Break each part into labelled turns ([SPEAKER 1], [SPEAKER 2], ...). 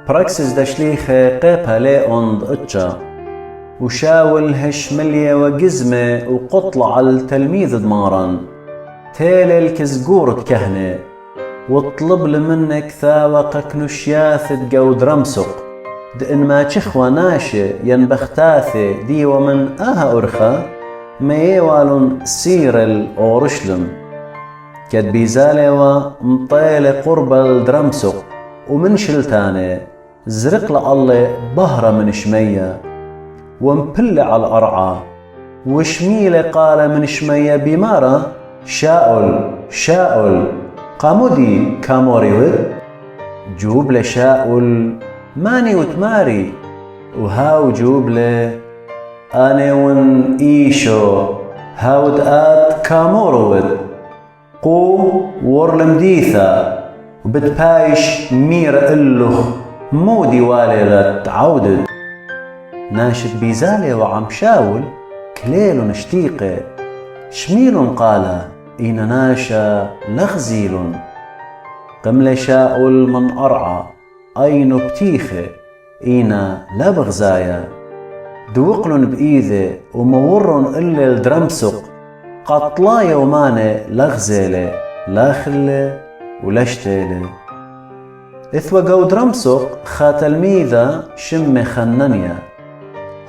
[SPEAKER 1] براكسس دشليخة قيبها ليوند اتشا وشاول هشملية وجزمة وقطلع التلميذ دمارا تيل الكزقورة كهنة واطلب لمنك ثاوقك نشياث تقود رمسق دإن ما تشخوى ناشي ينبختاثي دي ومن أرخى ما يوالون سير الأورشلم كد بيزالي ومطيل قرب الدرمسق ومن شلتاني زرق لألي بهرة من شمية ومبل على الأرعى وشميلي قال من شمية بمارة شاول قامودي كاموري جوب لشاول ماني وتماري وهاو جوب لي أنا ون إيشو هاود آت كامورو قو ورلم ديثا وبتبايش مير إلوخ مودي والي لتعودد ناشد بيزالي وعم شاول كليل نشتيقه شميل قال إن ناشا لغزيل قمل شاول من أرعى أين بتيخه إينا لا بغزايا دوقلن بإيذه ومورن إلا الدرمسق قطلا يومانه لغزيله لا خله ولا شتيله إثوى قو درمسق خا تلميذة شم خننيا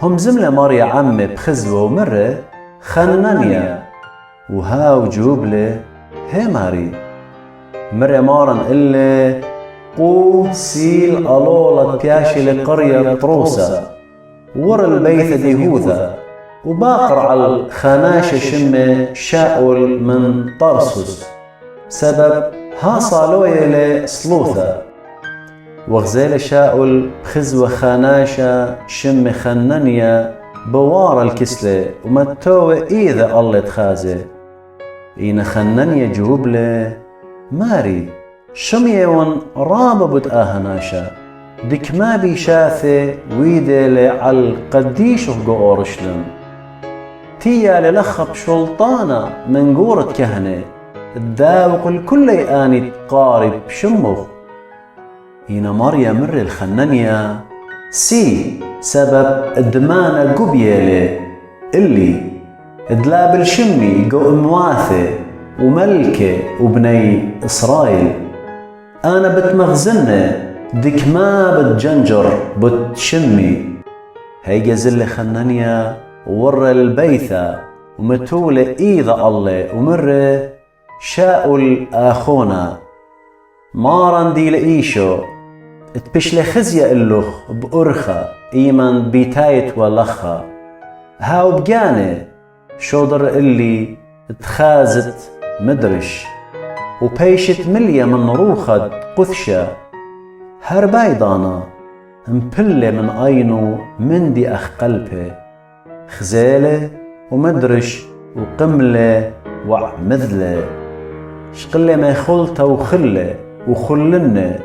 [SPEAKER 1] هم زملة ماريا عمي بخزوة ومرة خننيا وهاو جوبله هي ماري مرة مارن إلا قو سيل ألولة بياشي لقرية طروسة ور البيت ديهوذا وباقر على الخناشة شمة شاول من طرسوس سبب ها صالوية لسلوثة وغزيل شاول بخزوة خناشة شم خننيا بوار الكسلة ومتوى إذا الله تخازي إين خننيا جوبله ماري شميون راببت آهناشا دك ما بيشاثي ويدي على القديش أورشلم تيا للخب شلطانة من قورة كهنة الداوق الكل آني تقارب شمخ هنا مريا مر الخننيا سي سبب الدمانة قبيلة اللي دلاب الشمي قو امواثي وملكة وبني إسرائيل أنا بتمغزنة ديك ما بتجنجر بتشمي هيجا زل خننيا ورى البيثة ومتولة إيذا الله ومرة شاول آخونا مارن دي لإيشو تبش لخزية اللخ بأرخة إيمان بيتايت ولخة هاو بجاني شودر اللي تخازت مدرش وبيشت مليا من روخة قثشة هرباي دانا مبلة من أينو مندي أخ قلبه خزالة ومدرش وقملة وعمذلة شقلة ما خلطة وخلة وخلنة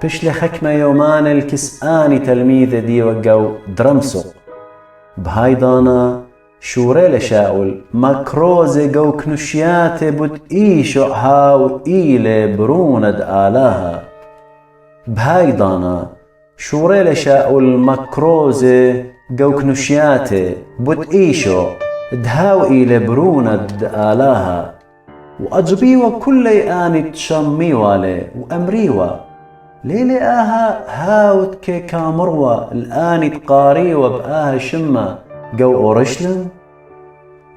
[SPEAKER 1] بشلي حكمة يومان الكسآني تلميذة دي وقو درمسق بهايدانا شوري لشاول مكروزة قو كنشياتي بوت إيشو هاو إيلي بروند آلاها بهايدانا شوري لشاول مكروزة قو كنشياتي بوت إيشو دهاو إيلي بروند آلاها وأجبيوا كل آني تشميوا لي وأمريوا ليلي آها هاوت كي كامروا الآني تقاريوا بآها شمة قو أورشلم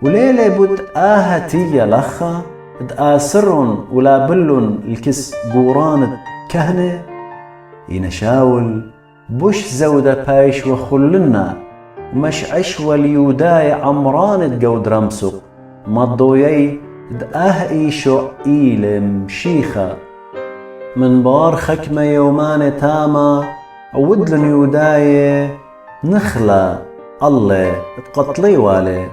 [SPEAKER 1] وليلي بود آها تيا لخا دآسرن ولا بلن الكس قوران كهنة ينشاول بوش زودة بايش وخلنا ومش عشوى اليوداي عمران تقو درمسق مضويي دآه إيشو إيل مشيخة من بار خكمة يومان تاما عودلن يوداي نخلة الله تقتلي والي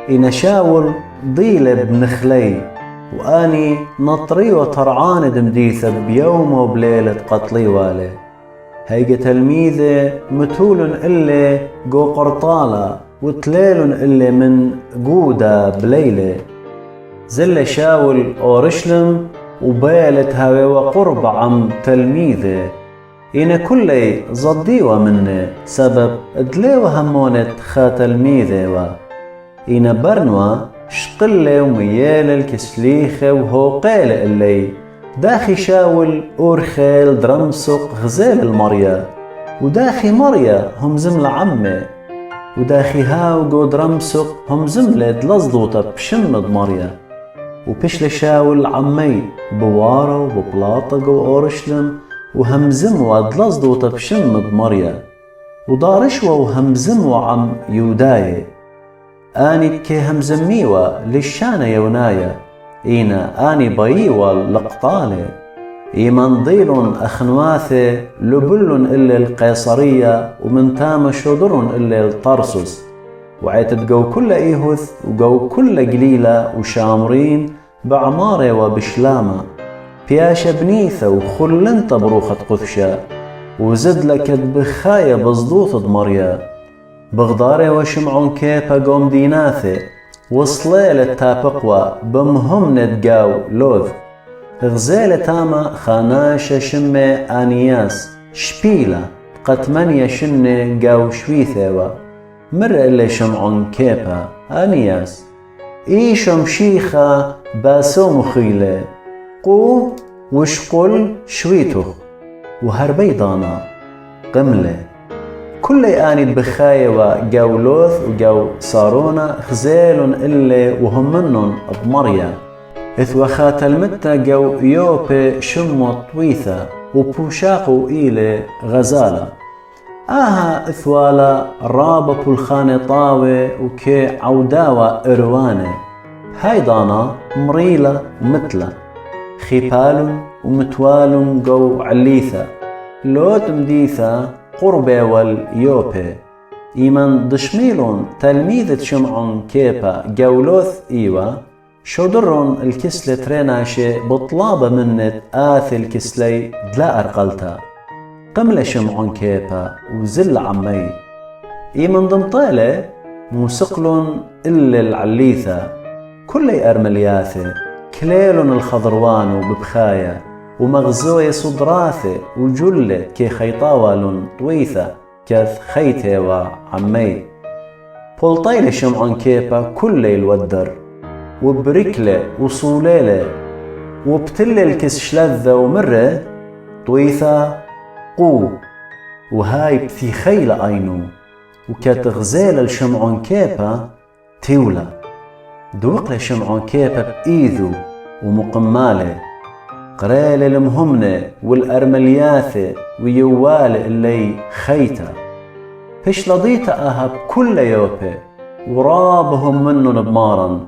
[SPEAKER 1] إنشاول ضيلة بنخلي وآني نطري وطرعان دمديثة بيوم وبليلة قتلي والي هيجا تلميذة متول إلي قو قرطالة وتليل إلي من قودة بليلة زل شاول أورشلم وبالت هاوي وقرب عم تلميذه إن كلي زديوا مني سبب دليوا همونت خاتلميذيوا إن برنوا شقلي وميال الكسليخة وهو قيل اللي داخي شاول أورخيل درمسق غزال المريا وداخي مريا هم زمل عمي وداخي هاو جو درمسق هم زملة دلزدوطة بشمد مريا وبشل شاول عمي بوارو وببلاطق وأورشلم وهمزموا دلزدوطة بشمد مريا ودارشوا وهمزموا عم يوداي آني كي همزميوا للشانة يونايا إينا آني بيوا لقطالي إيمان ضيل أخنواثي لبل إلا القيصرية ومن تام شدر إلا الطرسس وعيت جو كل إيهث وجو كل قليلة وشامرين بعمارة وبشلامة بياشة بنيثة وخلنت بروخة قثشة وزد لك بخاية بصدوث مريا بغداري وشمعون كيبا قوم ديناثي وصليلة تابقوى بمهم نتقاو لوذ غزالة تاما خاناشة شمي آنياس شبيلة قتمانية شنة قاو شويثيوا مر اللي شمعون كيبا آنياس إيشم شيخة باسو مخيلة قو وشقل شويتو وهربيضانا قملة كل آني بخاية وقاو لوث وقاو صارونا خزيل إلي وهم منن بمريا إذ وخات المتة قاو يوبي شمو طويثة وبوشاقو إلي غزالة آها إثوالا رابا بولخاني طاوي وكي عوداوة إرواني هايدانا مريلة ومتلة خيبال ومتوال قو عليثة لوت مديثة قربة واليوبي إيمان دشميلون تلميذة شمعون كيبا قولوث إيوة شودرون الكسلة تريناشي بطلابة منت آثي الكسلي دلا أرقلتا قملة شمعون كيبا وزل عمي إيمان دمطالة موسقلون إلا العليثة كل أرملياثي كليلون الخضروان وببخايا ومغزوية صدراثي وجلة كي خيطاوالون طويثة كاث خيتي وعمي بولطيلة شمعون كيبا كل الودر وبركلة وصوليلة وبتل الكس شلذة ومرة طويثة قو وهاي بثي خيلة أينو وكات غزالة الشمعون كيبا تيولة دوقلة شمعون كيبا بإيذو ومقمالة قريل المهمنة والأرملياثة ويوال اللي خيتا فش لضيتا أهب كل يوبي ورابهم منن بمارن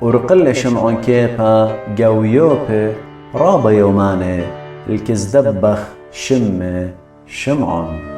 [SPEAKER 1] ورقل شمعون كيبا قاو يوبي رابا يوماني الكزدبخ شمي شمعون